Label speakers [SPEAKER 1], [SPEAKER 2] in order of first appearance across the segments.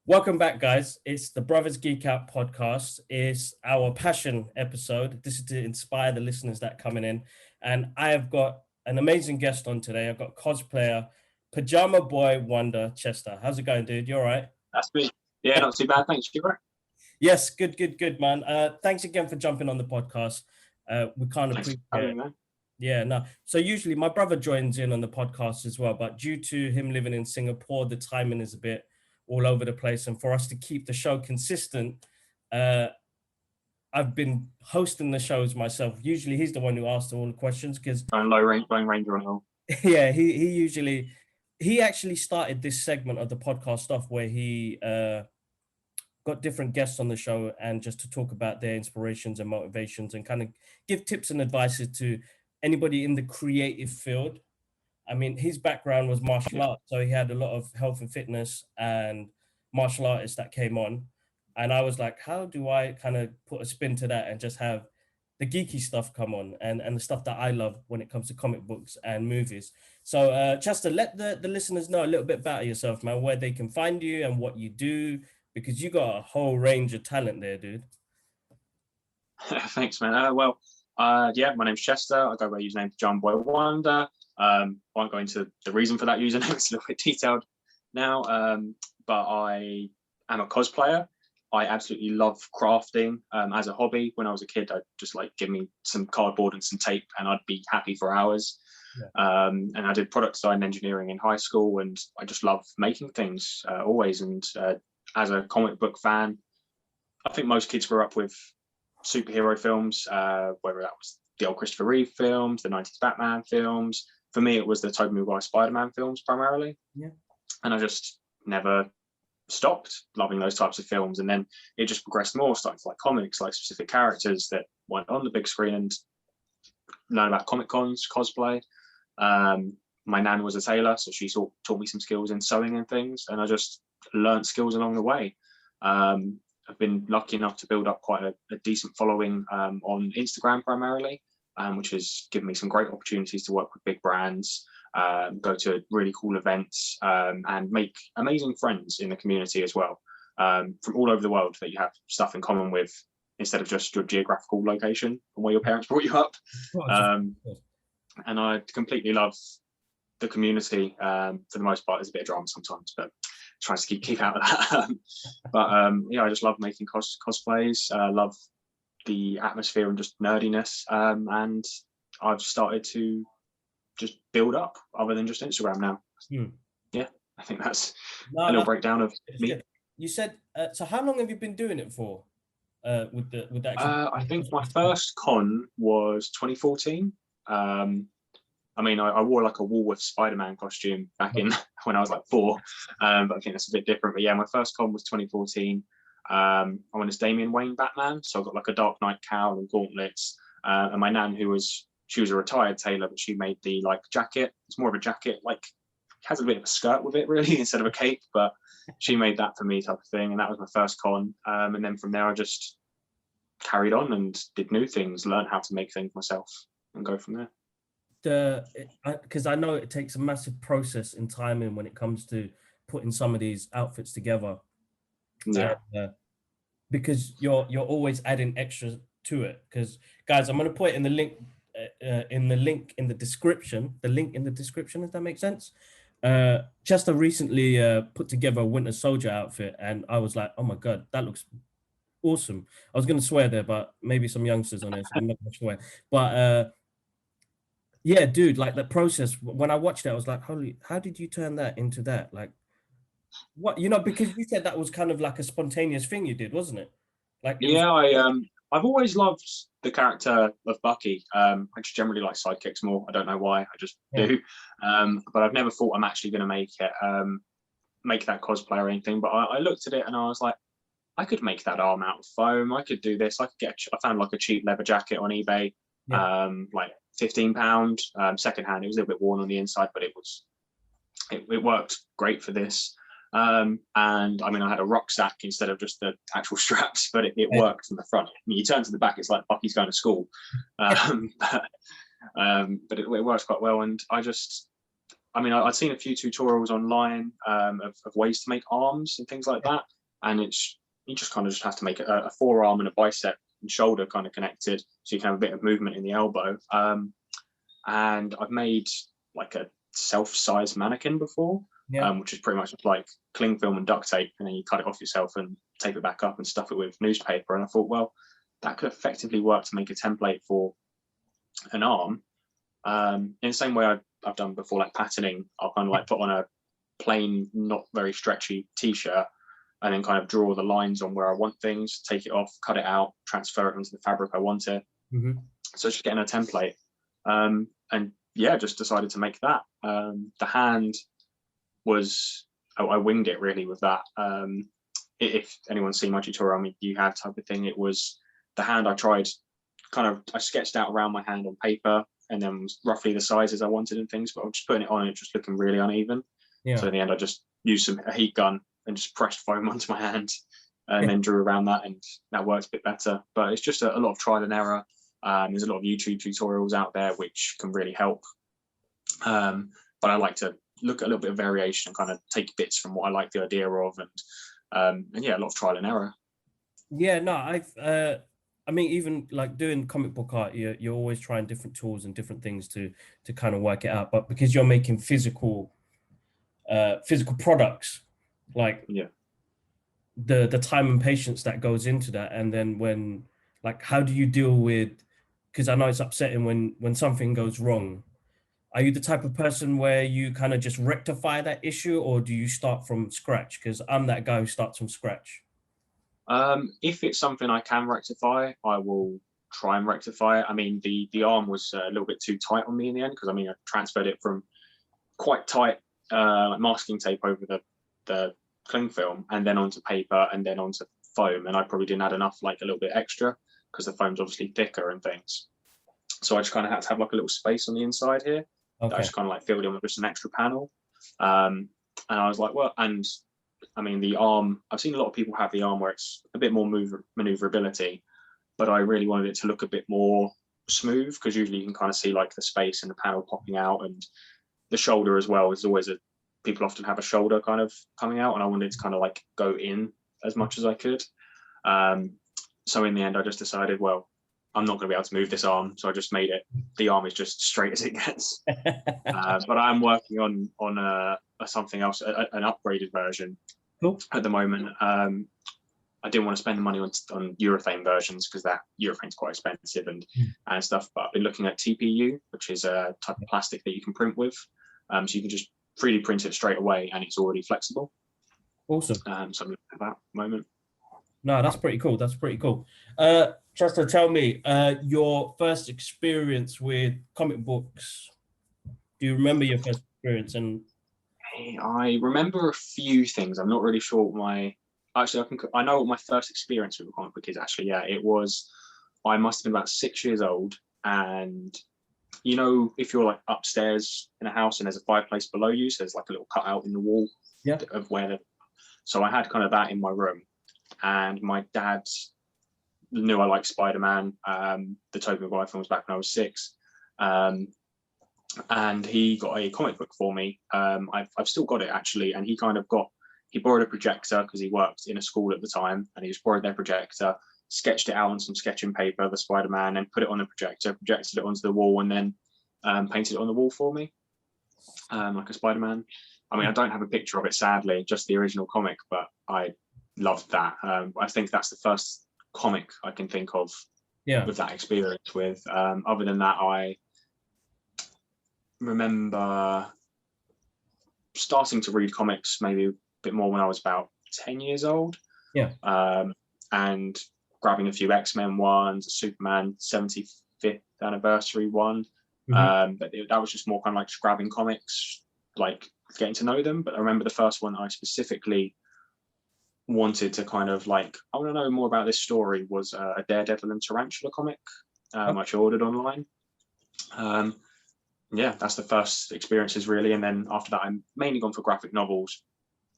[SPEAKER 1] Welcome back, guys. It's the Brothers Geek Out podcast. It's our passion episode. This is to inspire the listeners that are coming in. And I have got an amazing guest on today. I've got cosplayer, Pajama Boy Wonder, Chester. How's it going, dude? You all right?
[SPEAKER 2] That's me. Yeah, not too bad. Thanks, Skipper.
[SPEAKER 1] Yes, good, man. Thanks again for jumping on the podcast. We kind of Yeah, no. So usually my brother joins in on the podcast as well, but due to him living in Singapore, the timing is a bit all over the place. And for us to keep the show consistent, I've been hosting the shows myself. Usually he's the one who asks all the questions because
[SPEAKER 2] low ranger on all.
[SPEAKER 1] Yeah, he actually started this segment of the podcast off where he got different guests on the show and just to talk about their inspirations and motivations and kind of give tips and advices to anybody in the creative field. I mean, his background was martial arts, so he had a lot of health and fitness and martial artists that came on. And I was like, how do I kind of put a spin to that and just have the geeky stuff come on and the stuff that I love when it comes to comic books and movies. So Chester, let the listeners know a little bit about yourself, man, where they can find you and what you do, because you got a whole range of talent there, dude.
[SPEAKER 2] Thanks, man. Yeah, my name's Chester. I go by the username Pajama Boy Wonder. I won't go into the reason for that username. It's a little bit detailed now, but I am a cosplayer. I absolutely love crafting as a hobby. When I was a kid, I'd just like give me some cardboard and some tape and I'd be happy for hours. Yeah. And I did product design and engineering in high school, and I just love making things always. And as a comic book fan, I think most kids grew up with superhero films, whether that was the old Christopher Reeve films, the 90s Batman films. For me, it was the Tobey Maguire Spider-Man films primarily. Yeah. And I just never stopped loving those types of films. And then it just progressed more, starting to like comics, like specific characters that went on the big screen and learn about Comic Cons, cosplay. My nan was a tailor, so she taught me some skills in sewing and things. And I just learned skills along the way. I've been lucky enough to build up quite a decent following on Instagram primarily, which has given me some great opportunities to work with big brands, go to really cool events, and make amazing friends in the community as well, from all over the world that you have stuff in common with, instead of just your geographical location and where your parents brought you up. And I completely love the community. For the most part, there's a bit of drama sometimes, but tries to keep out of that. Yeah, I just love making cosplays. Love the atmosphere and just nerdiness. And I've started to just build up other than just Instagram now. Yeah, I think that's a little breakdown of me.
[SPEAKER 1] Good. You said, so how long have you been doing it for? With that?
[SPEAKER 2] I think my first con was 2014. I mean, I wore like a Woolworth Spider-Man costume back in when I was like 4, but I think that's a bit different. But yeah, my first con was 2014. I went as Damian Wayne Batman, so I got like a Dark Knight cowl and gauntlets. And my nan, she was a retired tailor, but she made the like jacket. It's more of a jacket, like has a bit of a skirt with it really instead of a cape, but she made that for me type of thing. And that was my first con. And then from there, I just carried on and did new things, learned how to make things myself and go from there.
[SPEAKER 1] Because I know it takes a massive process in timing when it comes to putting some of these outfits together.
[SPEAKER 2] Yeah.
[SPEAKER 1] Because you're always adding extras to it. Because guys, I'm gonna put it in the link in the description. The link in the description, if that makes sense. Chester recently put together a Winter Soldier outfit, and I was like, oh my god, that looks awesome. I was gonna swear there, but maybe some youngsters on there, so I'm not gonna swear. But yeah, dude, like the process, when I watched it, I was like, holy, how did you turn that into that? Like, what, because you said that was kind of like a spontaneous thing you did, wasn't it? Like,
[SPEAKER 2] yeah, I've always loved the character of Bucky. I just generally like sidekicks more. I don't know why, I just do. But I've never thought I'm actually going to make that cosplay or anything. But I looked at it and I was like, I could make that arm out of foam. I could do this. I found like a cheap leather jacket on eBay, like £15, secondhand. It was a little bit worn on the inside, but it worked great for this. And I mean, I had a rucksack instead of just the actual straps, but it worked from the front. I mean, you turn to the back, it's like Bucky's going to school. But it works quite well. And I mean, I'd seen a few tutorials online of ways to make arms and things like that. And you just kind of have to make a forearm and a bicep and shoulder kind of connected, so you can have a bit of movement in the elbow. And I've made like a self-sized mannequin before, which is pretty much like cling film and duct tape, and then you cut it off yourself and tape it back up and stuff it with newspaper. And I thought, well, that could effectively work to make a template for an arm. In the same way I've done before, like patterning, I'll kind of like put on a plain, not very stretchy t-shirt, and then kind of draw the lines on where I want things, take it off, cut it out, transfer it into the fabric I want it. So just getting a template. And yeah, just decided to make that. The hand was, I winged it really with that. If anyone's seen my tutorial, I mean, you have type of thing, it was the hand I tried, I sketched out around my hand on paper, and then roughly the sizes I wanted and things, but I was just putting it on and it just looking really uneven. So in the end, I just used a heat gun and just pressed foam onto my hand, and then drew around that, and that works a bit better. But it's just a lot of trial and error. There's a lot of YouTube tutorials out there which can really help. But I like to look at a little bit of variation and kind of take bits from what I like the idea of, and yeah, a lot of trial and error.
[SPEAKER 1] Yeah, no, I mean, even like doing comic book art, you're always trying different tools and different things to kind of work it out. But because you're making physical products, like the time and patience that goes into that, and then when, like, how do you deal with? Because I know it's upsetting when something goes wrong. Are you the type of person where you kind of just rectify that issue, or do you start from scratch? Because I'm that guy who starts from scratch.
[SPEAKER 2] If it's something I can rectify, I will try and rectify it. I mean, the arm was a little bit too tight on me in the end, because I mean, I transferred it from quite tight like masking tape over the cling film, and then onto paper, and then onto foam, and I probably didn't add enough, like a little bit extra, because the foam's obviously thicker and things. So I just kind of had to have like a little space on the inside here. That I just kind of like filled in with just an extra panel. And I was like, well, and I mean, the arm, I've seen a lot of people have the arm where it's a bit more maneuverability, but I really wanted it to look a bit more smooth, because usually you can kind of see like the space and the panel popping out, and the shoulder as well is always people often have a shoulder kind of coming out, and I wanted to kind of like go in as much as I could. So in the end, I just decided, well, I'm not going to be able to move this arm, so I just made it. The arm is just straight as it gets. But I'm working on something else, an upgraded version at the moment. I didn't want to spend the money on urethane versions, because that urethane's quite expensive and stuff. But I've been looking at TPU, which is a type of plastic that you can print with. So you can just 3D print it straight away, and it's already flexible.
[SPEAKER 1] Awesome.
[SPEAKER 2] So I'm looking at that at the moment.
[SPEAKER 1] No, that's pretty cool. That's pretty cool. Chester, tell me your first experience with comic books. Do you remember your first experience? And
[SPEAKER 2] I remember a few things. I'm not really sure what I know what my first experience with a comic book is, actually. Yeah, it was, I must have been about 6 years old, and you know, if you're like upstairs in a house and there's a fireplace below you, so there's like a little cutout in the wall of where so I had kind of that in my room, and my dad knew I liked Spider-Man, the Tobey Maguire films, back when I was 6. And he got a comic book for me. I've still got it, actually, and he borrowed a projector, because he worked in a school at the time, and he just borrowed their projector, sketched it out on some sketching paper, the Spider-Man, and put it on the projector, projected it onto the wall, and then painted it on the wall for me, like a Spider-Man. I mean, I don't have a picture of it, sadly, just the original comic, but I loved that. I think that's the first comic I can think of with that experience with. Other than that, I remember starting to read comics maybe a bit more when I was about 10 years old. And grabbing a few X-Men ones, a Superman 75th anniversary one. But that was just more kind of like just grabbing comics, like getting to know them. But I remember the first one I specifically wanted to kind of like, I want to know more about this story, was a Daredevil and Tarantula comic, which I ordered online. Yeah, that's the first experiences, really. And then after that, I'm mainly gone for graphic novels.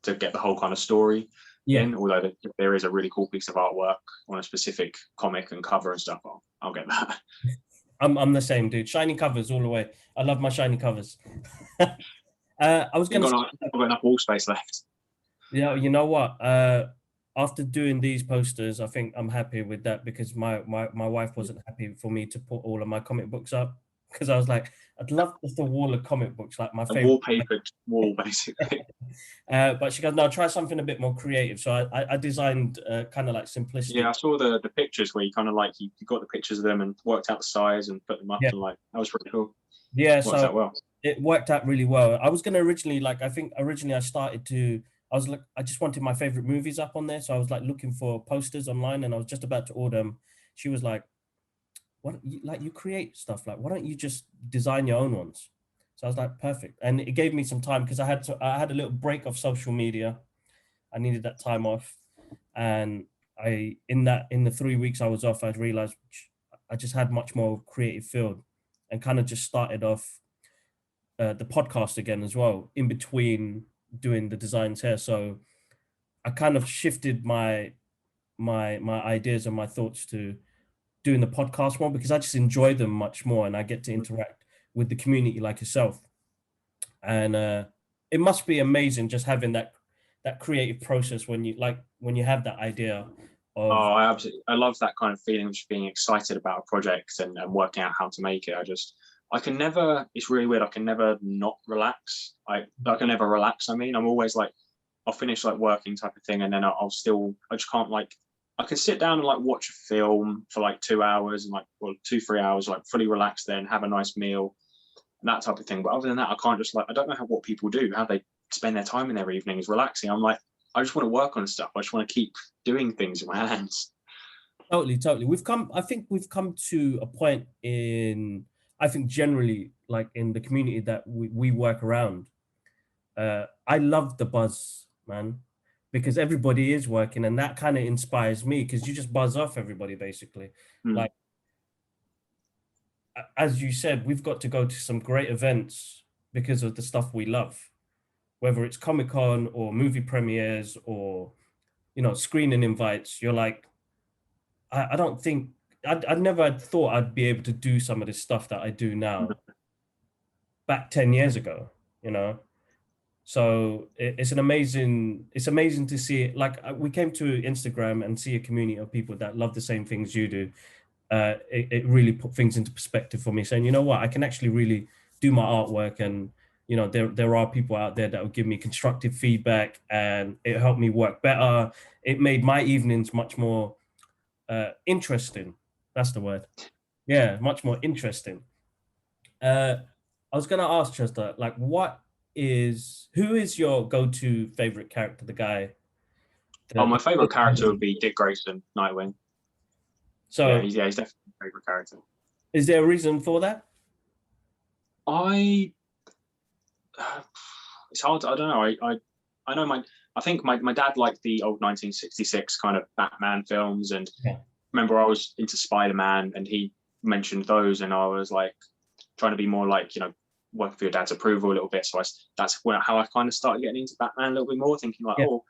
[SPEAKER 2] to get the whole kind of story
[SPEAKER 1] Yeah.
[SPEAKER 2] in. Although if there is a really cool piece of artwork on a specific comic and cover and stuff, I'll get that.
[SPEAKER 1] I'm the same, dude. Shiny covers all the way. I love my shiny covers. I was
[SPEAKER 2] I've
[SPEAKER 1] gonna
[SPEAKER 2] got enough wall space left.
[SPEAKER 1] Yeah, you know what? After doing these posters, I think I'm happy with that because my wife wasn't happy for me to put all of my comic books up because I was like, I'd love just a wall of comic books, like my
[SPEAKER 2] A
[SPEAKER 1] favorite.
[SPEAKER 2] wallpapered wall, basically.
[SPEAKER 1] But she goes, no, try something a bit more creative. So I designed kind of like simplistic.
[SPEAKER 2] Yeah, I saw the pictures where you kind of like you got the pictures of them and worked out the size and put them up,
[SPEAKER 1] Yeah.
[SPEAKER 2] and like that was pretty cool.
[SPEAKER 1] Yeah,
[SPEAKER 2] Worked
[SPEAKER 1] so
[SPEAKER 2] out well.
[SPEAKER 1] it worked out really well. I was gonna originally I think originally I was like, I just wanted my favorite movies up on there. So I was like looking for posters online and I was just about to order them. She was like, you create stuff, like, why don't you just design your own ones? So I was like, perfect. And it gave me some time because I had a little break of social media. I needed that time off. And in the 3 weeks I was off, I realized I just had much more creative field and kind of just started off the podcast again as well in between doing the designs here. So I kind of shifted my ideas and my thoughts to doing the podcast more because I just enjoy them much more and I get to interact with the community like yourself. And it must be amazing just having that creative process when you have that idea of.
[SPEAKER 2] Oh, I love that kind of feeling of just being excited about a project and working out how to make it. I can never, it's really weird. I can never not relax. I can never relax. I mean, I'm always like, I'll finish like working type of thing. And then I just can't like, I can sit down and like watch a film for like 2 hours and like, well, 2-3 hours, like fully relax then have a nice meal and that type of thing. But other than that, I can't just like, I don't know what people do, how they spend their time in their evenings relaxing. I'm like, I just want to work on stuff. I just want to keep doing things with my hands.
[SPEAKER 1] Totally. I think we've come to a point I think generally like in the community that we work around. I love the buzz, man, because everybody is working and that kind of inspires me because you just buzz off everybody basically. Like, as you said, we've got to go to some great events because of the stuff we love, whether it's Comic-Con or movie premieres or, screening invites. You're like, I don't think I never thought I'd be able to do some of this stuff that I do now back 10 years ago, you know? So it's amazing to see it. Like we came to Instagram and see a community of people that love the same things you do. It really put things into perspective for me, saying, you know what, I can actually really do my artwork, and there are people out there that will give me constructive feedback, and it helped me work better. It made my evenings much more interesting. That's the word. Yeah, much more interesting. I was gonna ask Chester, like, who is your go-to favorite character? The guy.
[SPEAKER 2] Oh, my favorite character would be Dick Grayson, Nightwing.
[SPEAKER 1] So
[SPEAKER 2] he's definitely my favorite character.
[SPEAKER 1] Is there a reason for that?
[SPEAKER 2] It's hard. I don't know. I know I think my dad liked the old 1966 kind of Batman films, and remember I was into Spider-Man, and he mentioned those, and I was like trying to be more like work for your dad's approval a little bit. So that's how I kind of started getting into Batman a little bit more, thinking like, oh,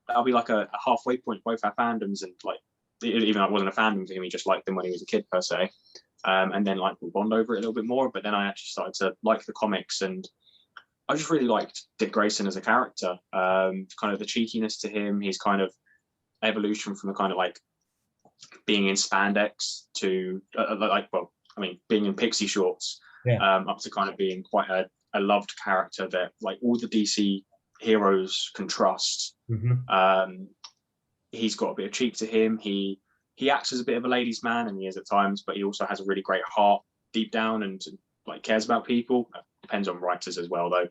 [SPEAKER 2] that'll be like a halfway point both our fandoms, and like even though it wasn't a fandom for him, he just liked them when he was a kid per se. And then like we bond over it a little bit more. But then I actually started to like the comics, and I just really liked Dick Grayson as a character. Kind of the cheekiness to him, his kind of evolution from the kind of like being in spandex to being in pixie shorts, up to kind of being quite a loved character that like all the DC heroes can trust. He's got a bit of cheek to him. He acts as a bit of a ladies' man, and he is at times, but he also has a really great heart deep down and like cares about people. Depends on writers as well, though.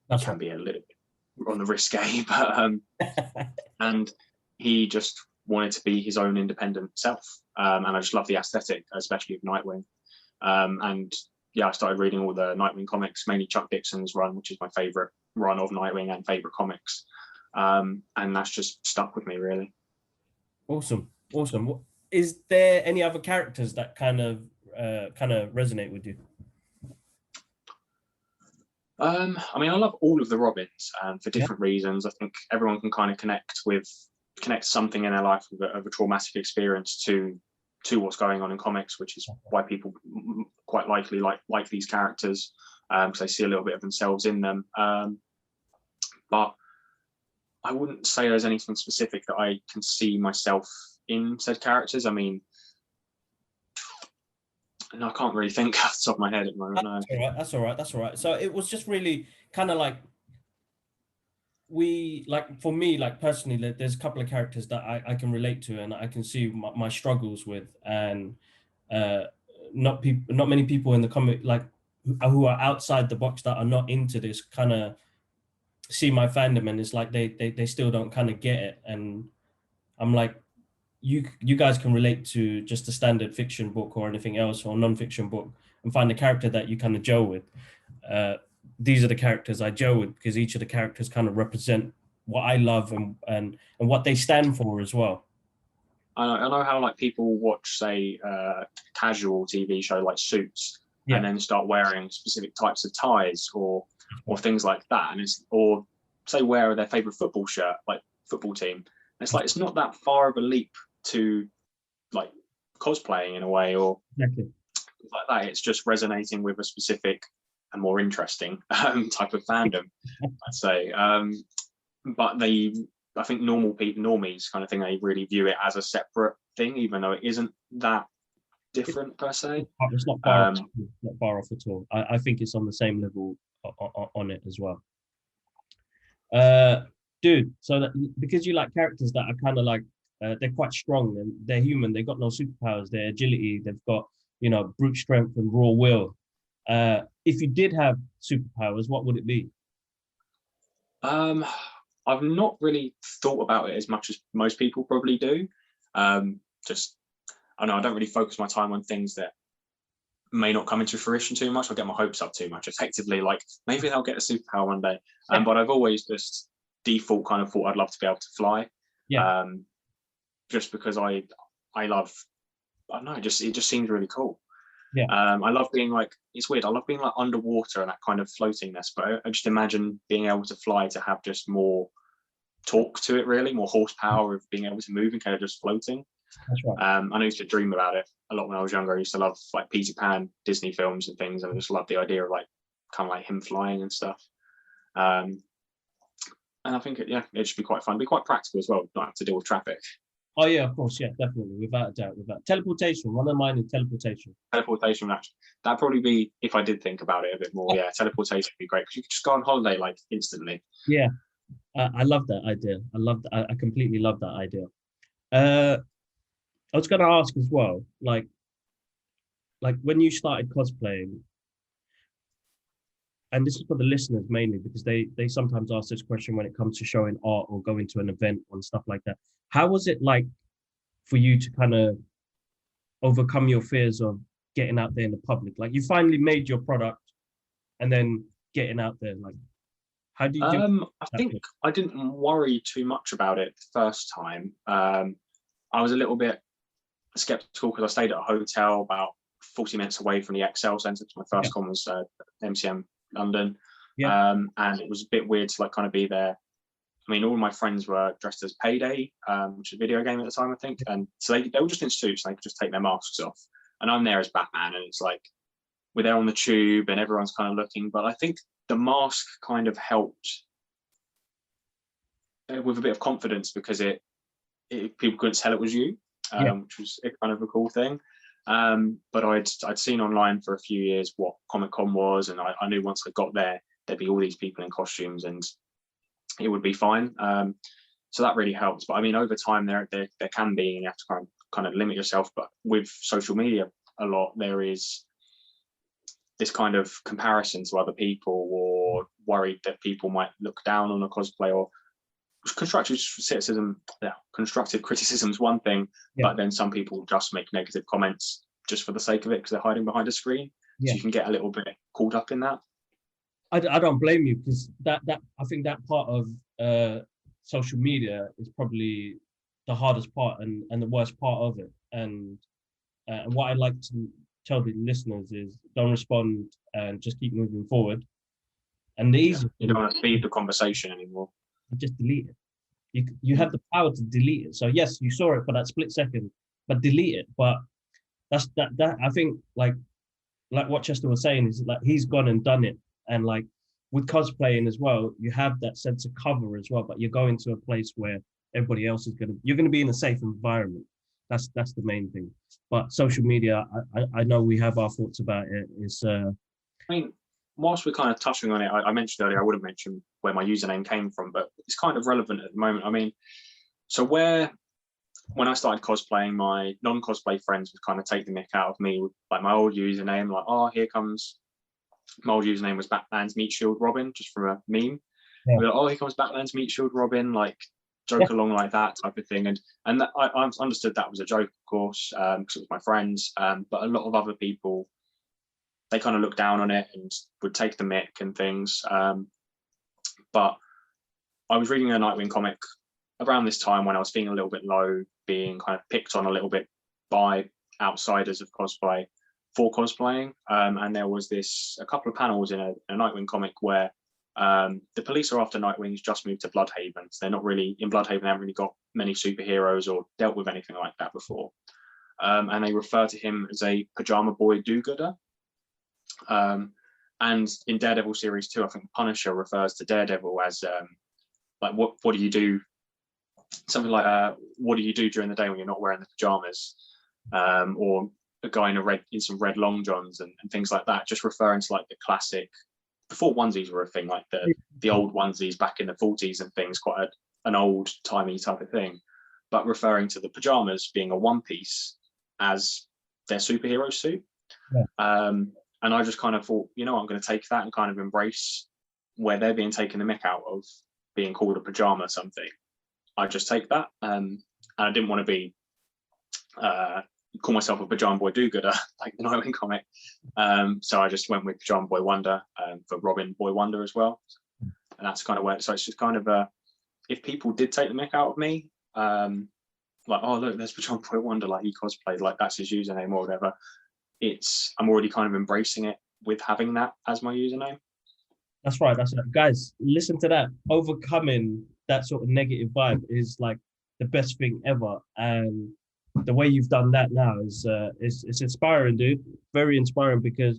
[SPEAKER 2] That can be a little bit on the risque, but and he just wanted to be his own independent self. And I just love the aesthetic, especially of Nightwing. And I started reading all the Nightwing comics, mainly Chuck Dixon's run, which is my favorite run of Nightwing and favorite comics. And that's just stuck with me, really.
[SPEAKER 1] Awesome. Is there any other characters that kind of resonate with you?
[SPEAKER 2] I mean, I love all of the Robins, for
[SPEAKER 1] Yeah.
[SPEAKER 2] different reasons. I think everyone can kind of connect something in their life of a traumatic experience to what's going on in comics, which is why people quite likely like these characters, because they see a little bit of themselves in them. But I wouldn't say there's anything specific that I can see myself in said characters. I mean, no, I can't really think off the top of my head at the moment. No.
[SPEAKER 1] That's all right. That's all right. That's all right. So it was just really kind of like for me, like personally, there's a couple of characters that I can relate to and I can see my struggles with, and not many people in the comic like who are outside the box that are not into this kind of see my fandom, and it's like they still don't kind of get it, and I'm like, you guys can relate to just a standard fiction book or anything else or non-fiction book and find a character that you kind of gel with. These are the characters I gel with because each of the characters kind of represent what I love and what they stand for as well.
[SPEAKER 2] I know how like people watch, say, casual TV show like Suits,
[SPEAKER 1] Yeah.
[SPEAKER 2] and then start wearing specific types of ties or things like that, and or say wear their favorite football shirt, like football team. And it's like it's not that far of a leap to like cosplaying in a way or
[SPEAKER 1] Exactly.
[SPEAKER 2] like that. It's just resonating with a specific and more interesting type of fandom, I'd say. But I think normal people, normies kind of thing, they really view it as a separate thing, even though it isn't that different per se.
[SPEAKER 1] It's not far, not far off at all. I think it's on the same level on it as well. Dude, so because you like characters that are kind of like, they're quite strong and they're human, they've got no superpowers, they're agility, they've got, brute strength and raw will. If you did have superpowers, what would it be?
[SPEAKER 2] I've not really thought about it as much as most people probably do. Just, I know I don't really focus my time on things that may not come into fruition too much. I get my hopes up too much. Effectively, like maybe they'll get a superpower one day. But I've always just default kind of thought I'd love to be able to fly.
[SPEAKER 1] Yeah.
[SPEAKER 2] Just because I love, I don't know, it just seems really cool.
[SPEAKER 1] Yeah.
[SPEAKER 2] I love being like, it's weird. I love being like underwater and that kind of floatingness, but I just imagine being able to fly to have just more torque to it, really, more horsepower of being able to move and kind of just floating.
[SPEAKER 1] That's right.
[SPEAKER 2] I used to dream about it a lot when I was younger. I used to love like Peter Pan, Disney films and things, and I just loved the idea of like kind of like him flying and stuff. And I think it should be quite fun, be quite practical as well, not have to deal with traffic.
[SPEAKER 1] Oh yeah, of course, yeah, definitely, without a doubt. Teleportation. One of mine is teleportation.
[SPEAKER 2] Teleportation, that'd probably be, if I did think about it a bit more. Yeah, teleportation would be great because you could just go on holiday like instantly.
[SPEAKER 1] Yeah, I love that idea. I completely love that idea. I was going to ask as well, like when you started cosplaying, and this is for the listeners mainly because they sometimes ask this question when it comes to showing art or going to an event and stuff like that. How was it like for you to kind of overcome your fears of getting out there in the public? Like you finally made your product and then getting out there, like how do you do
[SPEAKER 2] I think I didn't worry too much about it the first time. I was a little bit skeptical because I stayed at a hotel about 40 minutes away from the XL Centre. My first con was MCM London. And it was a bit weird to like kind of be there. I mean, all of my friends were dressed as Payday, which is a video game at the time, I think. And so they were just in suits and they could just take their masks off. And I'm there as Batman, and it's like we're there on the tube and everyone's kind of looking. But I think the mask kind of helped with a bit of confidence because it people couldn't tell it was you, which was kind of a cool thing. But I'd seen online for a few years what Comic-Con was, and I knew once I got there, there'd be all these people in costumes and it would be fine. So that really helps. But I mean, over time, there can be, and you have to kind of limit yourself. But with social media, a lot there is this kind of comparison to other people, or worried that people might look down on a cosplay, or constructive criticism. Yeah, constructive criticism is one thing, but then some people just make negative comments just for the sake of it because they're hiding behind a screen. So you can get a little bit caught up in that.
[SPEAKER 1] I don't blame you because that I think that part of social media is probably the hardest part and the worst part of it. And what I like to tell the listeners is don't respond and just keep moving forward. And the
[SPEAKER 2] Yeah.
[SPEAKER 1] easiest
[SPEAKER 2] You
[SPEAKER 1] thing,
[SPEAKER 2] don't want to feed the conversation anymore.
[SPEAKER 1] you just delete it. You have the power to delete it. So yes, you saw it for that split second, but delete it. But that I think like what Chester was saying is like he's gone and done it. And like with cosplaying as well, you have that sense of cover as well, but you're going to a place where everybody else is you're gonna be in a safe environment. That's the main thing. But social media, I know we have our thoughts about it. Is
[SPEAKER 2] I mean, whilst we're kind of touching on it, I mentioned earlier I would have mentioned where my username came from, but it's kind of relevant at the moment. I mean, so when I started cosplaying, my non-cosplay friends would kind of take the mick out of me with like my old username, like, oh, here comes my old username was Batman's Meat Shield Robin, just from a meme.
[SPEAKER 1] Yeah.
[SPEAKER 2] We're like, oh, here comes Batman's Meat Shield Robin, like joke along like that type of thing. And that, I understood that was a joke, of course, because it was my friends. But a lot of other people, they kind of looked down on it and would take the mick and things. But I was reading a Nightwing comic around this time when I was feeling a little bit low, being kind of picked on a little bit by outsiders of cosplay for cosplaying. And there was a couple of panels in a Nightwing comic where the police are after Nightwing's just moved to Bloodhaven. So they're not really in Bloodhaven, they haven't really got many superheroes or dealt with anything like that before. And they refer to him as a pajama boy do-gooder. And in Daredevil series 2, I think Punisher refers to Daredevil as like what do you do? Something like what do you do during the day when you're not wearing the pajamas? Or a guy in some red long johns and things like that, just referring to like the classic, before onesies were a thing, like the old onesies back in the 40s and things, quite an old timey type of thing, but referring to the pajamas being a one piece as their superhero suit. Yeah. And I just kind of thought, you know, I'm going to take that and kind of embrace where they're being taken the mick out of being called a pajama something. I just take that, and I didn't want to be call myself a pajama boy do-gooder like the Nightwing comic. So I just went with Pajama Boy Wonder for Robin Boy Wonder as well, and that's kind of where. So it's just kind of if people did take the mick out of me, like, oh look, there's Pajama Boy Wonder, like he cosplayed, like that's his username or whatever. I'm already kind of embracing it with having that as my username.
[SPEAKER 1] That's right. That's right. Guys, listen to that. Overcoming that sort of negative vibe is like the best thing ever. And the way you've done that now is it's inspiring, dude. Very inspiring, because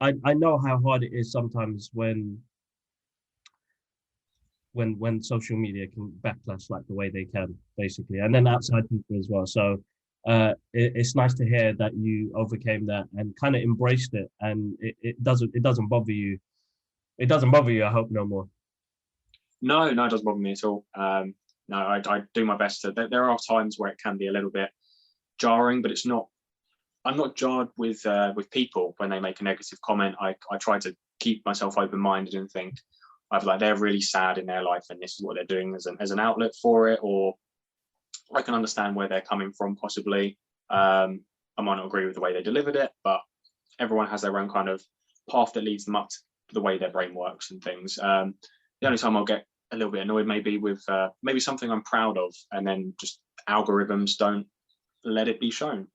[SPEAKER 1] I know how hard it is sometimes when social media can backlash like the way they can, basically, and then outside people as well. So it's nice to hear that you overcame that and kind of embraced it, and it doesn't bother you. It doesn't bother you, I hope, no more.
[SPEAKER 2] No, it doesn't bother me at all. No, I do my best to. There are times where it can be a little bit jarring, but it's not. I'm not jarred with people when they make a negative comment. I try to keep myself open-minded and think, either like they're really sad in their life and this is what they're doing as an outlet for it, or I can understand where they're coming from possibly. I might not agree with the way they delivered it, but everyone has their own kind of path that leads them up to the way their brain works and things. The only time I'll get a little bit annoyed maybe with maybe something I'm proud of, and then just algorithms don't let it be shown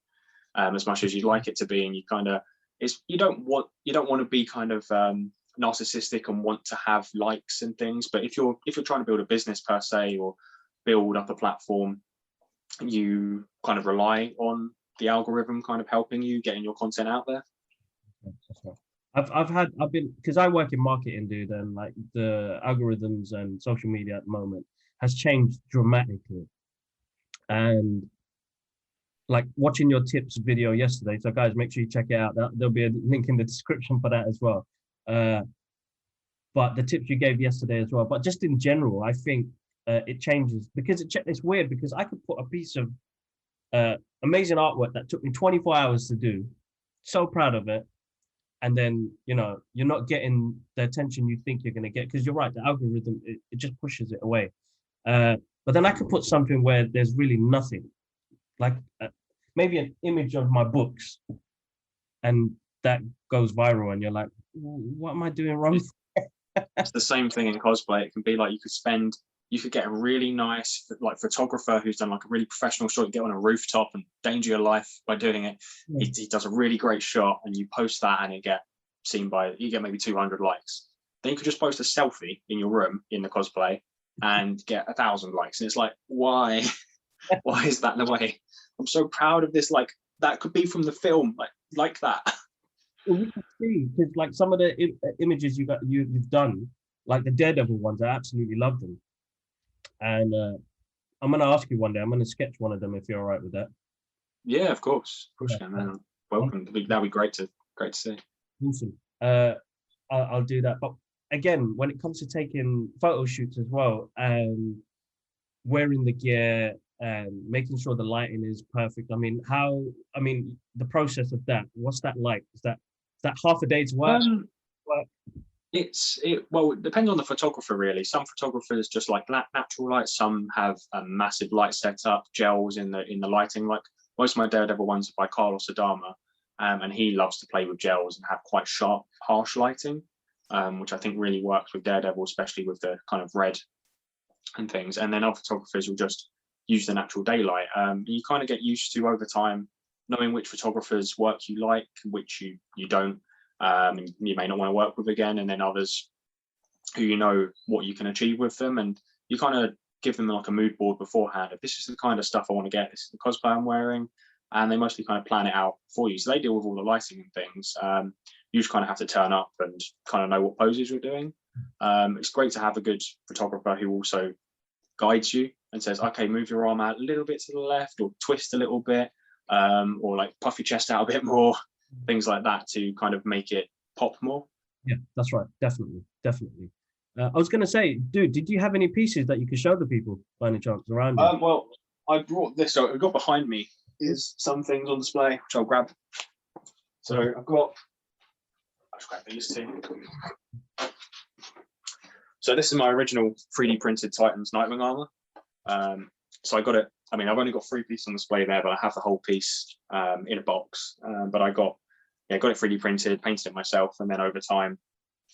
[SPEAKER 2] as much as you'd like it to be, and you kind of you don't want to be kind of narcissistic and want to have likes and things. But if you're trying to build a business per se, or build up a platform, you kind of rely on the algorithm kind of helping you getting your content out there.
[SPEAKER 1] I've been, because I work in marketing, dude, and like the algorithms and social media at the moment has changed dramatically. And like watching your tips video yesterday, so guys, make sure you check it out. There'll be a link in the description for that as well. But the tips you gave yesterday as well, but just in general, I think it changes, because it's weird, because I could put a piece of amazing artwork that took me 24 hours to do, so proud of it, and then, you know, you're not getting the attention you think you're going to get, because you're right, the algorithm, it just pushes it away. But then I could put something where there's really nothing, like maybe an image of my books, and that goes viral, and you're like, what am I doing wrong?
[SPEAKER 2] It's the same thing in cosplay. It can be like you could get a really nice like photographer who's done like a really professional shot. You get on a rooftop and danger your life by doing it. He does a really great shot, and you post that, and you get maybe 200 likes. then you could just post a selfie in your room in the cosplay and get 1,000 likes. And it's like, why? Why is that the way? I'm so proud of this. Like, that could be from the film, like that.
[SPEAKER 1] Well, we can see because like some of the images you've done, like the Daredevil ones, I absolutely love them. And I'm gonna ask you one day. I'm gonna sketch one of them if you're all right with that.
[SPEAKER 2] Yeah, of course. Of course,
[SPEAKER 1] Yeah.
[SPEAKER 2] yeah, man. Welcome. That'd be great to see.
[SPEAKER 1] Awesome. I'll do that. But again, when it comes to taking photo shoots as well, and wearing the gear and making sure the lighting is perfect. I mean, the process of that, what's that like? Is that half a day's work?
[SPEAKER 2] Well, it depends on the photographer, really. Some photographers just like natural light. Some have a massive light setup, gels in the lighting. Like most of my Daredevil ones are by Carlos Adama, and he loves to play with gels and have quite sharp, harsh lighting, which I think really works with Daredevil, especially with the kind of red and things. And then other photographers will just use the natural daylight. You kind of get used to over time knowing which photographers' work you like, which you don't. And you may not want to work with again, and then others who you know what you can achieve with them, and you kind of give them like a mood board beforehand. If this is the kind of stuff I want to get, this is the cosplay I'm wearing, and they mostly kind of plan it out for you. So they deal with all the lighting and things. You just kind of have to turn up and kind of know what poses you're doing. It's great to have a good photographer who also guides you and says, okay, move your arm out a little bit to the left, or twist a little bit, or like puff your chest out a bit more. Things like that to kind of make it pop more.
[SPEAKER 1] Yeah, that's right. Definitely. I was going to say, dude, did you have any pieces that you could show the people by any chance around you?
[SPEAKER 2] Well, I brought this. So I've got behind me is some things on display, which I'll grab. So I'll just grab these two. So this is my original 3D printed Titans Nightwing armor. So I got it. I mean, I've only got 3 pieces on display there, but I have the whole piece in a box. But I got it 3D printed, painted it myself, and then over time,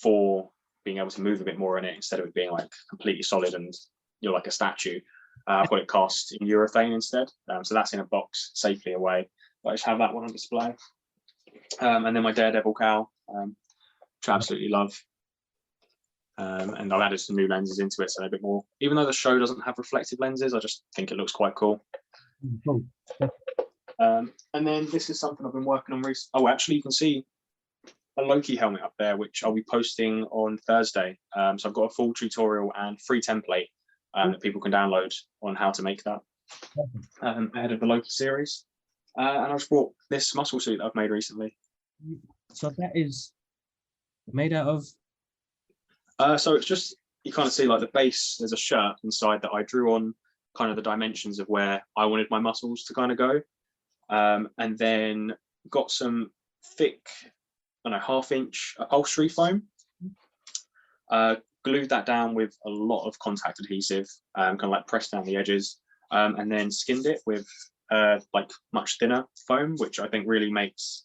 [SPEAKER 2] for being able to move a bit more in it instead of it being like completely solid and you're like a statue, I've got it cast in urethane instead. So that's in a box safely away. But I just have that one on display. And then my Daredevil cowl, which I absolutely love. And I've added some new lenses into it, so a bit more. Even though the show doesn't have reflective lenses, I just think it looks quite cool.
[SPEAKER 1] Cool.
[SPEAKER 2] And then this is something I've been working on recently. Oh, actually, you can see a Loki helmet up there, which I'll be posting on Thursday. So I've got a full tutorial and free template that people can download on how to make that ahead of the Loki series. And I just brought this muscle suit that I've made recently.
[SPEAKER 1] So that is made out of?
[SPEAKER 2] So it's just, you kind of see like the base, there's a shirt inside that I drew on kind of the dimensions of where I wanted my muscles to kind of go. And then got some thick, I don't know, 1/2-inch upholstery foam. Glued that down with a lot of contact adhesive, kind of like pressed down the edges, and then skinned it with like much thinner foam, which I think really makes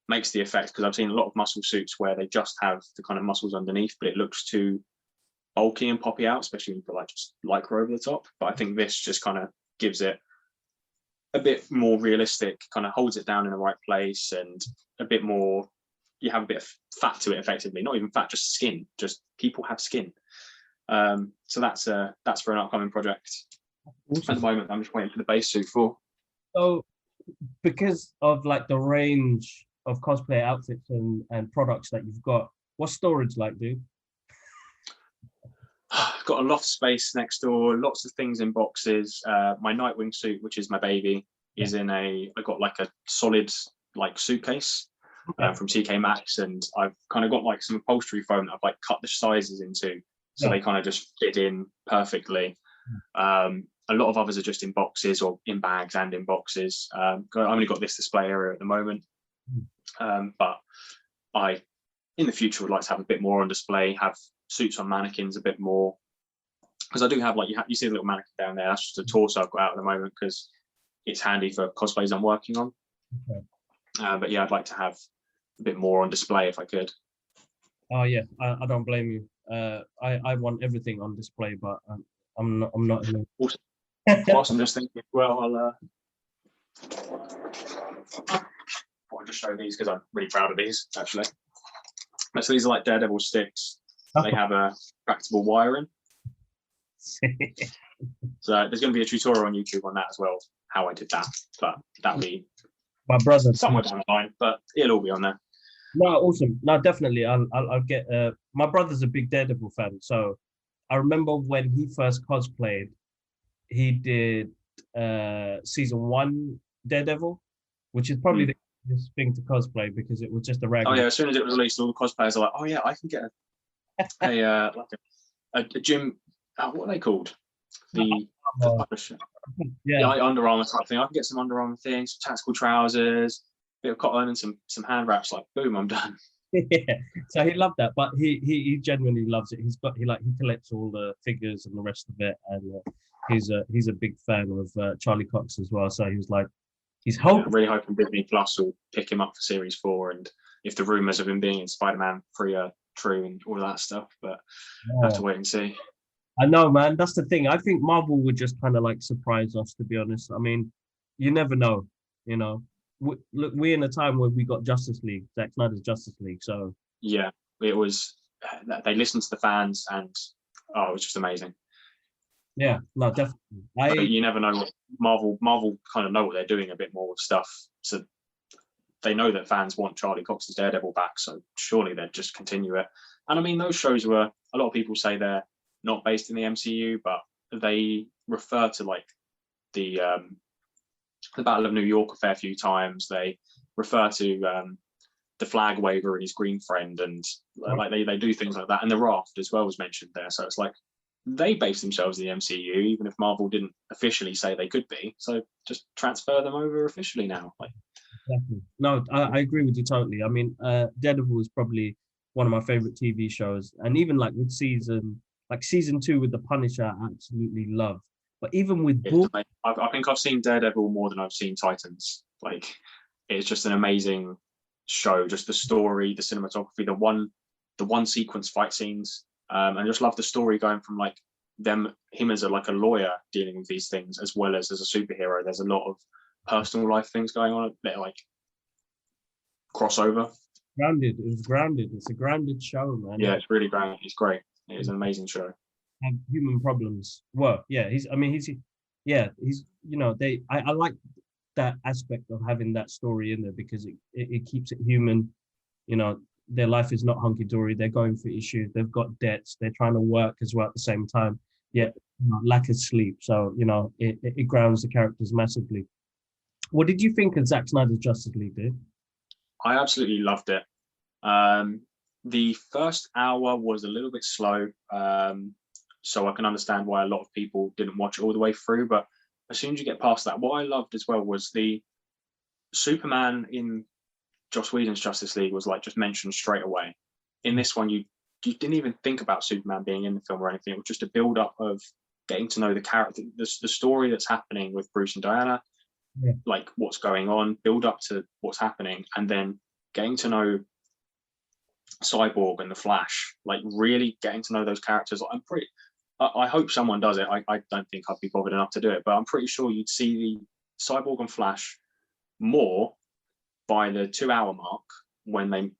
[SPEAKER 2] the effect, because I've seen a lot of muscle suits where they just have the kind of muscles underneath, but it looks too bulky and poppy out, especially when you put like just lycra over the top. But I think this just kind of gives it a bit more realistic, kind of holds it down in the right place, and a bit more, you have a bit of fat to it effectively. Not even fat, just skin. Just people have skin. So that's for an upcoming project. Awesome. At the moment, I'm just waiting for the base suit for. So
[SPEAKER 1] because of like the range of cosplay outfits and products that you've got, what's storage like, dude?
[SPEAKER 2] I've got a loft space next door, lots of things in boxes. My Nightwing suit, which is my baby, is in I got like a solid like suitcase from TK Maxx, and I've kind of got like some upholstery foam that I've like cut the sizes into, so they kind of just fit in perfectly. A lot of others are just in boxes or in bags and in boxes. I've only got this display area at the moment, but I, in the future, would like to have a bit more on display, have suits on mannequins a bit more, because I do have like, you see the little mannequin down there, that's just a torso I've got out at the moment because it's handy for cosplays I'm working on. But yeah, I'd like to have a bit more on display if I could.
[SPEAKER 1] Oh yeah, I don't blame you. I want everything on display, but I'm not.
[SPEAKER 2] Whilst I'm just thinking, well, I'll just show these because I'm really proud of these actually. So these are like Daredevil sticks. They have a tractable wiring. So there's going to be a tutorial on YouTube on that as well, how I did that. But that'll be
[SPEAKER 1] My brother.
[SPEAKER 2] somewhere down the line, but it'll all be on there.
[SPEAKER 1] No, awesome. No, definitely. I'll get. My brother's a big Daredevil fan, so I remember when he first cosplayed, he did season 1 Daredevil, which is probably the easiest thing to cosplay because it was just a regular.
[SPEAKER 2] Oh yeah, as soon as it was released, all the cosplayers are like, "Oh yeah, I can get a gym. What are they called? The publisher.
[SPEAKER 1] Yeah,
[SPEAKER 2] Under Armour type thing. I can get some Under Armour things, tactical trousers, bit of cotton, and some hand wraps. Like, boom, I'm done.
[SPEAKER 1] yeah. So he loved that, but he genuinely loves it. He collects all the figures and the rest of it, and he's a big fan of Charlie Cox as well. So he was like, he's hoping.
[SPEAKER 2] I'm really hoping Disney Plus will pick him up for Series 4, and if the rumors of him being in Spider-Man 3 are true and all of that stuff, but I have to wait and see.
[SPEAKER 1] I know, man. That's the thing. I think Marvel would just kind of like surprise us, to be honest. I mean, you never know, you know. Look, we're in a time where we got Justice League, Zack Snyder's Justice League. So
[SPEAKER 2] yeah, it was. They listened to the fans, and it was just amazing.
[SPEAKER 1] Yeah, no, definitely.
[SPEAKER 2] You never know what Marvel kind of know what they're doing a bit more with stuff. So they know that fans want Charlie Cox's Daredevil back, so surely they'd just continue it. And I mean, those shows were, a lot of people say they're not based in the MCU, but they refer to like the Battle of New York a fair few times. They refer to the flag waver and his green friend, and like they do things like that. And the raft as well was mentioned there. So it's like they base themselves in the MCU, even if Marvel didn't officially say they could be. So just transfer them over officially now. Like,
[SPEAKER 1] exactly. No, I agree with you totally. I mean, Daredevil is probably one of my favorite TV shows, and even like with season 2 with the Punisher, I absolutely love. But even with
[SPEAKER 2] I think I've seen Daredevil more than I've seen Titans. Like, it's just an amazing show. Just the story, the cinematography, the one sequence fight scenes. And I just love the story going from like him as a lawyer dealing with these things, as well as a superhero. There's a lot of personal life things going on that like crossover.
[SPEAKER 1] Grounded. It was grounded. It's a grounded show, man.
[SPEAKER 2] Yeah, it's really grounded. It's great. It is an amazing show.
[SPEAKER 1] Have human problems. Well, yeah, he's you know, I like that aspect of having that story in there because it keeps it human. You know, their life is not hunky-dory. They're going through issues. They've got debts. They're trying to work as well at the same time. Yet, lack of sleep. So, you know, it grounds the characters massively. What did you think of Zack Snyder's Justice League, dude?
[SPEAKER 2] I absolutely loved it. The first hour was a little bit slow, so I can understand why a lot of people didn't watch it all the way through. But as soon as you get past that, what I loved as well was the Superman in Joss Whedon's Justice League was like just mentioned straight away. In this one, you didn't even think about Superman being in the film or anything. It was just a build up of getting to know the character, the story that's happening with Bruce and Diana, like what's going on, build up to what's happening, and then getting to know Cyborg and the Flash, like really getting to know those characters. I hope someone does it. I don't think I'd be bothered enough to do it, but I'm pretty sure you'd see the Cyborg and Flash more by the 2-hour mark when they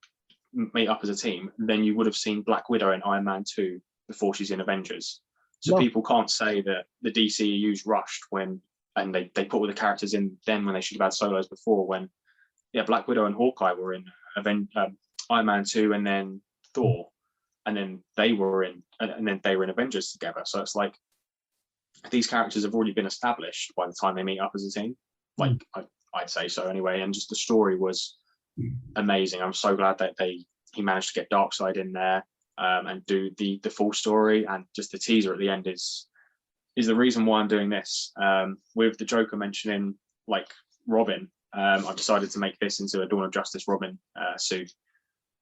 [SPEAKER 2] meet up as a team than you would have seen Black Widow in Iron Man 2 before she's in Avengers. So people can't say that the DCEU's rushed and they put all the characters in then when they should have had solos before, when Black Widow and Hawkeye were in Iron Man 2 and then Thor, and then they were in Avengers together. So it's like these characters have already been established by the time they meet up as a team. Like I'd say so anyway. And just the story was amazing. I'm so glad that he managed to get Darkseid in there and do the full story, and just the teaser at the end is the reason why I'm doing this. With the Joker mentioning like Robin, I've decided to make this into a Dawn of Justice Robin suit,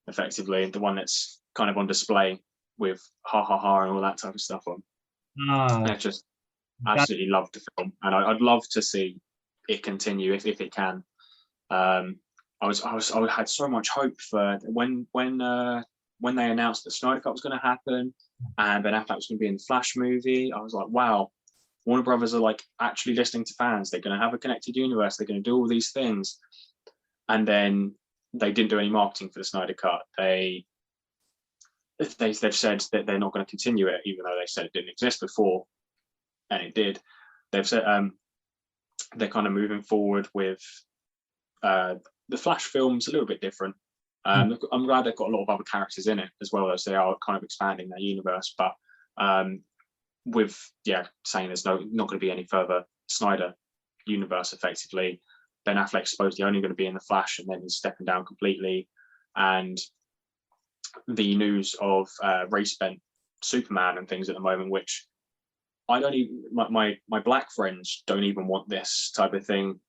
[SPEAKER 2] effectively, the one that's kind of on display with ha ha ha and all that type of stuff on. I just absolutely loved the film, and I'd love to see it continue if it can. I had so much hope for when they announced that Snyder Cut was going to happen and Ben Affleck was going to be in the Flash movie. I was like, wow, Warner Brothers are like actually listening to fans. They're going to have a connected universe. They're going to do all these things. And then they didn't do any marketing for the Snyder Cut. They they've said that they're not going to continue it, even though they said it didn't exist before, and it did. They've said they're kind of moving forward with the Flash film's a little bit different. I'm glad they've got a lot of other characters in it, as well as they are kind of expanding their universe. But with saying there's not going to be any further Snyder universe, effectively, Ben Affleck's supposedly only going to be in the Flash, and then he's stepping down completely. And the news of race-bent Superman and things at the moment, which I don't even, my black friends don't even want this type of thing.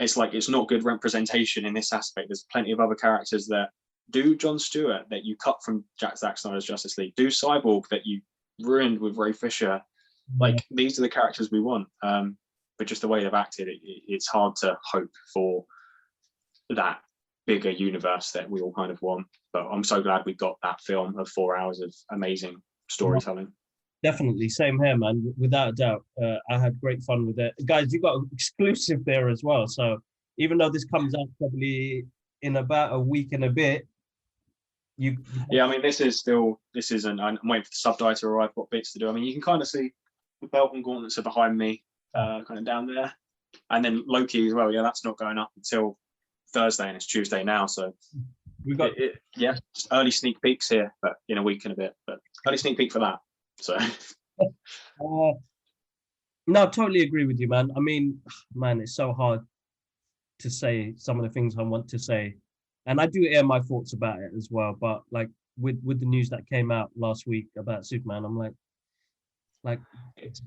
[SPEAKER 2] It's like, it's not good representation in this aspect. There's plenty of other characters that do Jon Stewart that you cut from Zack Snyder's Justice League, do Cyborg that you ruined with Ray Fisher. Like, these are the characters we want. But just the way they've acted, it's hard to hope for that bigger universe that we all kind of want. But I'm so glad we got that film of 4 hours of amazing storytelling.
[SPEAKER 1] Definitely, same here, man. Without a doubt, I had great fun with it, guys. You got an exclusive there as well. So even though this comes out probably in about a week and a bit,
[SPEAKER 2] yeah, I mean, this isn't. I'm waiting for the subtitle to arrive. What bits to do? I mean, you can kind of see the belt and gauntlets are behind me, kind of down there, and then Loki as well. Yeah, that's not going up until Thursday, and it's Tuesday now. So
[SPEAKER 1] we got
[SPEAKER 2] just early sneak peeks here, but in a week and a bit. But early sneak peek for that. So
[SPEAKER 1] no, totally agree with you, man. I mean, man, it's so hard to say some of the things I want to say, and I do air my thoughts about it as well. But like with the news that came out last week about Superman, I'm like it's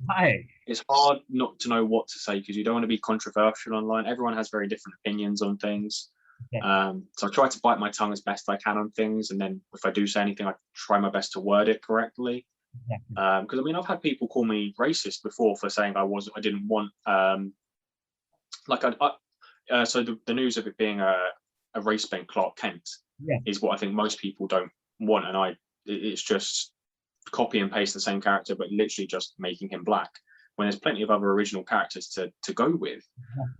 [SPEAKER 2] hard not to know what to say, because you don't want to be controversial online. Everyone has very different opinions on things. So I try to bite my tongue as best I can on things, and then if I do say anything, I try my best to word it correctly. Because I mean, I've had people call me racist before for saying I didn't want so the news of it being a race-bent Clark Kent is what I think most people don't want, and it's just copy and paste the same character, but literally just making him black, when there's plenty of other original characters to go with.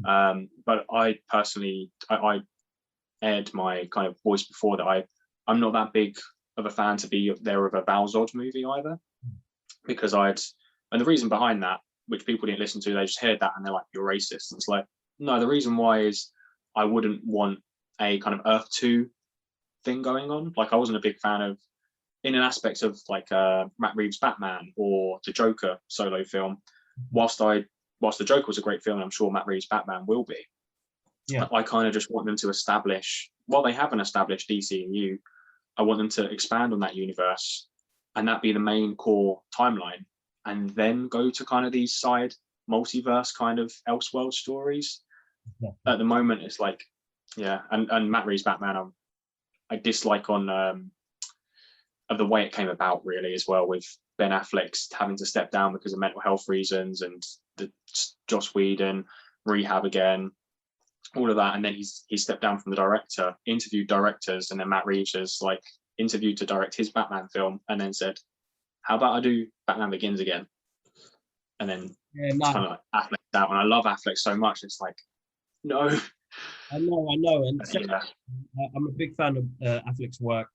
[SPEAKER 2] But I personally, I aired my kind of voice before that I'm not that big of a fan to be there with a Val Zod movie either, because and the reason behind that, which people didn't listen to, they just heard that and they're like, you're racist. And it's like, no, the reason why is I wouldn't want a kind of Earth 2 thing going on. Like, I wasn't a big fan of, in an aspect of like Matt Reeves' Batman or the Joker solo film. Whilst the Joker was a great film, and I'm sure Matt Reeves' Batman will be, I kind of just want them to establish, well, they haven't established DCEU, I want them to expand on that universe, and that be the main core timeline, and then go to kind of these side multiverse kind of Elseworld stories. At the moment, it's like, and Matt Reeves' Batman, I dislike on of the way it came about, really, as well, with Ben Affleck's having to step down because of mental health reasons, and the Joss Whedon rehab again, all of that, and then he stepped down from the director, interviewed directors, and then Matt Reeves is like interviewed to direct his Batman film, and then said, how about I do Batman Begins again? And then it's kind of like Affleck's out, and I love Affleck so much, it's like, no.
[SPEAKER 1] I know, and I'm a big fan of Affleck's work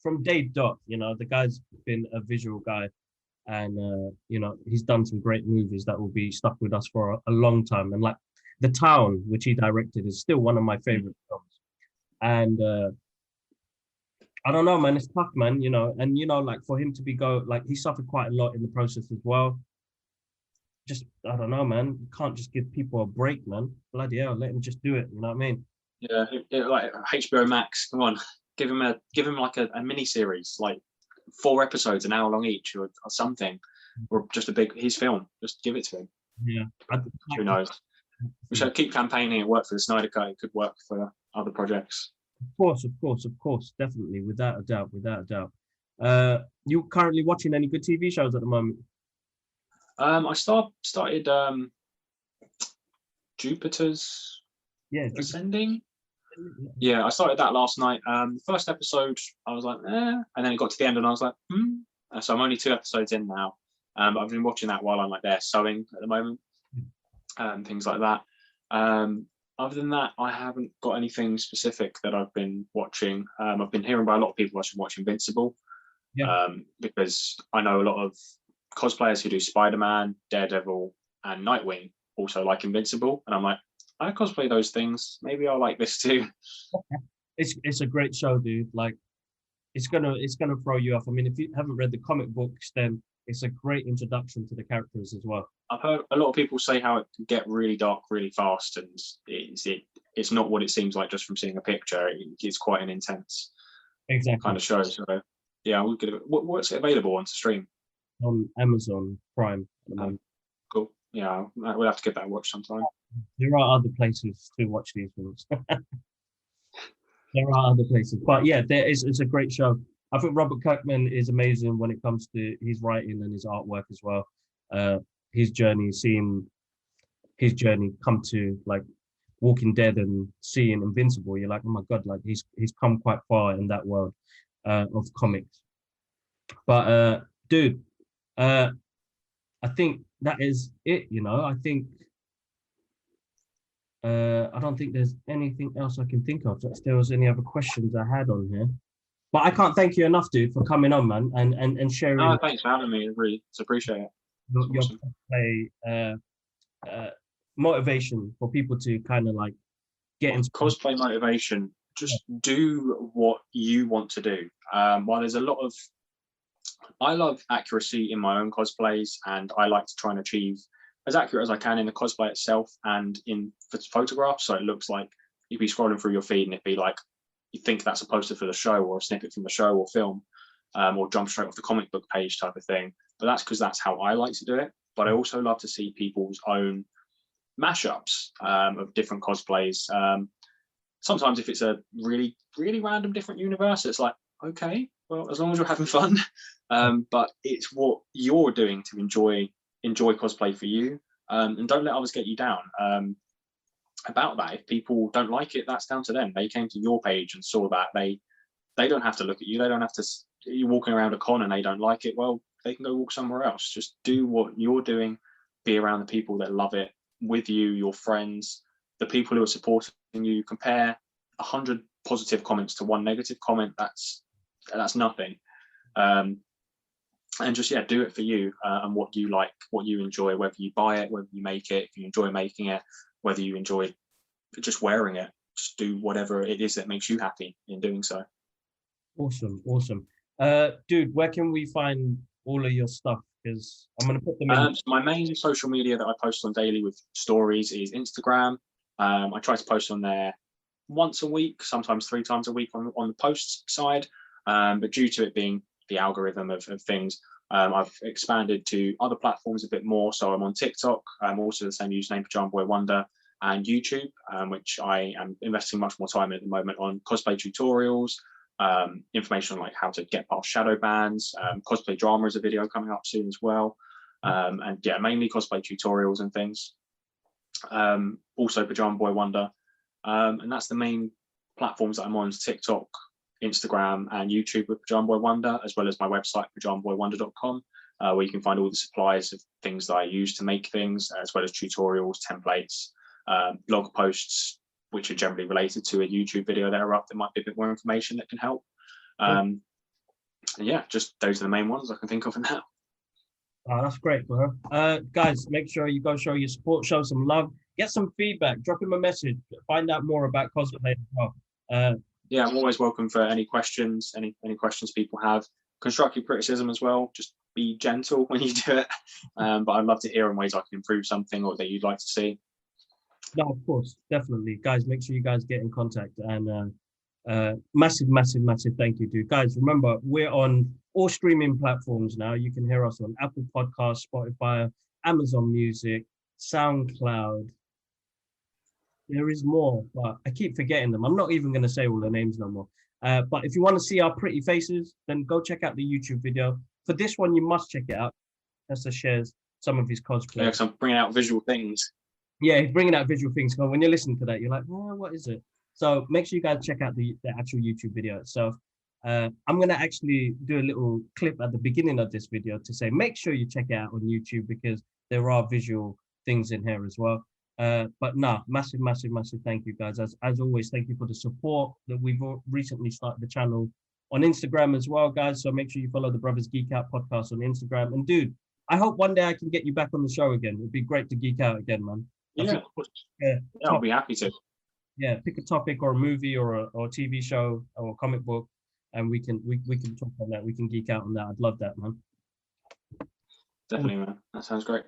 [SPEAKER 1] from day dot. You know, the guy's been a visual guy, and you know, he's done some great movies that will be stuck with us for a long time. And like The Town, which he directed, is still one of my favorite films. And I don't know, man, it's tough, man. You know, and you know, like for him to he suffered quite a lot in the process as well. Just, I don't know, man. You can't just give people a break, man. Bloody hell, let him just do it. You know what I mean?
[SPEAKER 2] Yeah, like HBO Max. Come on, give him like a mini series, like 4 episodes, an hour long each, or something, or just his film. Just give it to him.
[SPEAKER 1] Yeah.
[SPEAKER 2] Who knows? We should keep campaigning. It worked for the Snyder Cut. It could work for other projects.
[SPEAKER 1] Of course, definitely, without a doubt. You currently watching any good TV shows at the moment?
[SPEAKER 2] I started Jupiter's Ascending. Yeah, I started that last night. The first episode, I was like, and then it got to the end, and I was like, So I'm only 2 episodes in now. But I've been watching that while I'm like there sewing at the moment, things like that. Other than that, I haven't got anything specific that I've been watching. I've been hearing by a lot of people I should watch Invincible.
[SPEAKER 1] Yeah.
[SPEAKER 2] Because I know a lot of cosplayers who do Spider-Man, Daredevil, and Nightwing also like Invincible, and I'm like, I cosplay those things. Maybe I'll like this too.
[SPEAKER 1] It's a great show, dude. Like it's gonna throw you off. I mean, if you haven't read the comic books, then it's a great introduction to the characters as well.
[SPEAKER 2] I've heard a lot of people say how it can get really dark really fast, and it's not what it seems like just from seeing a picture. It's quite an intense
[SPEAKER 1] Exactly.
[SPEAKER 2] kind of show. So yeah, we'll get it. What's it available on to stream?
[SPEAKER 1] On Amazon Prime at the moment.
[SPEAKER 2] Cool. Yeah, we'll have to get that watched sometime.
[SPEAKER 1] There are other places to watch these films. There are other places, but yeah, it's a great show. I think Robert Kirkman is amazing when it comes to his writing and his artwork as well. His journey, seeing his journey come to like Walking Dead and seeing Invincible, you're like, oh my god, like he's come quite far in that world of comics. But dude, I think that is it. You know, I think I don't think there's anything else I can think of. If there was any other questions I had on here, but I can't thank you enough, dude, for coming on, man, and sharing.
[SPEAKER 2] Oh, thanks for having me. It's appreciate it.
[SPEAKER 1] Your
[SPEAKER 2] Awesome.
[SPEAKER 1] cosplay motivation for people to kind of like get into
[SPEAKER 2] cosplay motivation. Just do what you want to do. While there's a lot of, I love accuracy in my own cosplays, and I like to try and achieve as accurate as I can in the cosplay itself and in photographs. So it looks like you'd be scrolling through your feed and it'd be like, you think that's a poster for the show or a snippet from the show or film, or jump straight off the comic book page type of thing. But that's because that's how I like to do it. But I also love to see people's own mashups of different cosplays. Sometimes if it's a really, really random different universe, it's like, okay, well, as long as you're having fun. But it's what you're doing to enjoy cosplay for you, and don't let others get you down about that. If people don't like it, that's down to them. They came to your page and saw that. They don't have to look at you. They don't have to. You're walking around a con and they don't like it. Well, they can go walk somewhere else. Just do what you're doing. Be around the people that love it with you, your friends, the people who are supporting you. Compare 100 positive comments to one negative comment. That's nothing. And just do it for you and what you like, what you enjoy, whether you buy it, whether you make it, if you enjoy making it, whether you enjoy just wearing it. Just do whatever it is that makes you happy in doing so.
[SPEAKER 1] Awesome. Dude, where can we find all of your stuff? Because I'm going to put them in.
[SPEAKER 2] So my main social media that I post on daily with stories is Instagram. I try to post on there once a week, sometimes 3 times a week on the posts side. But due to it being the algorithm of things, I've expanded to other platforms a bit more. So I'm on TikTok. I'm also the same username, Pajama Boy Wonder, and YouTube, which I am investing much more time in at the moment on cosplay tutorials, information on like how to get past shadow bans. Cosplay drama is a video coming up soon as well. And yeah, mainly cosplay tutorials and things. Also Pajama Boy Wonder. And that's the main platforms that I'm on: TikTok, Instagram, and YouTube with Pajama Boy Wonder, as well as my website, pajamaboywonder.com, where you can find all the supplies of things that I use to make things, as well as tutorials, templates, blog posts, which are generally related to a YouTube video that are up. There might be a bit more information that can help. And yeah, just those are the main ones I can think of now.
[SPEAKER 1] Oh, that's great, bro. Guys, make sure you go show your support, show some love, get some feedback, drop him a message, find out more about cosplay as well.
[SPEAKER 2] Yeah, I'm always welcome for any questions, any questions people have. Constructive criticism as well. Just be gentle when you do it. But I'd love to hear in ways I can improve something or that you'd like to see.
[SPEAKER 1] No, of course, definitely. Guys, make sure you guys get in contact, and massive thank you, dude. Guys, remember, we're on all streaming platforms now. You can hear us on Apple Podcasts, Spotify, Amazon Music, SoundCloud. There is more, but I keep forgetting them. I'm not even going to say all the names no more. But if you want to see our pretty faces, then go check out the YouTube video. For this one, you must check it out. Tessa shares some of his cosplay.
[SPEAKER 2] Yeah, because I'm bringing out visual things.
[SPEAKER 1] Yeah, he's bringing out visual things. So when you're listening to that, you're like, oh, what is it? So make sure you guys check out the actual YouTube video itself. I'm going to actually do a little clip at the beginning of this video to say, make sure you check it out on YouTube, because there are visual things in here as well. But no, massive thank you, guys. As always, thank you for the support that we've recently started the channel on Instagram as well, guys. So make sure you follow the Brothers Geek Out podcast on Instagram. And dude, I hope one day I can get you back on the show again. It'd be great to geek out again, man.
[SPEAKER 2] Yeah, of course.
[SPEAKER 1] Yeah,
[SPEAKER 2] Yeah, I'll be happy to.
[SPEAKER 1] yeah, pick a topic or a movie or a TV show or a comic book, and we can talk on that. We can geek out on that. I'd love that, man.
[SPEAKER 2] Definitely, man. That sounds great.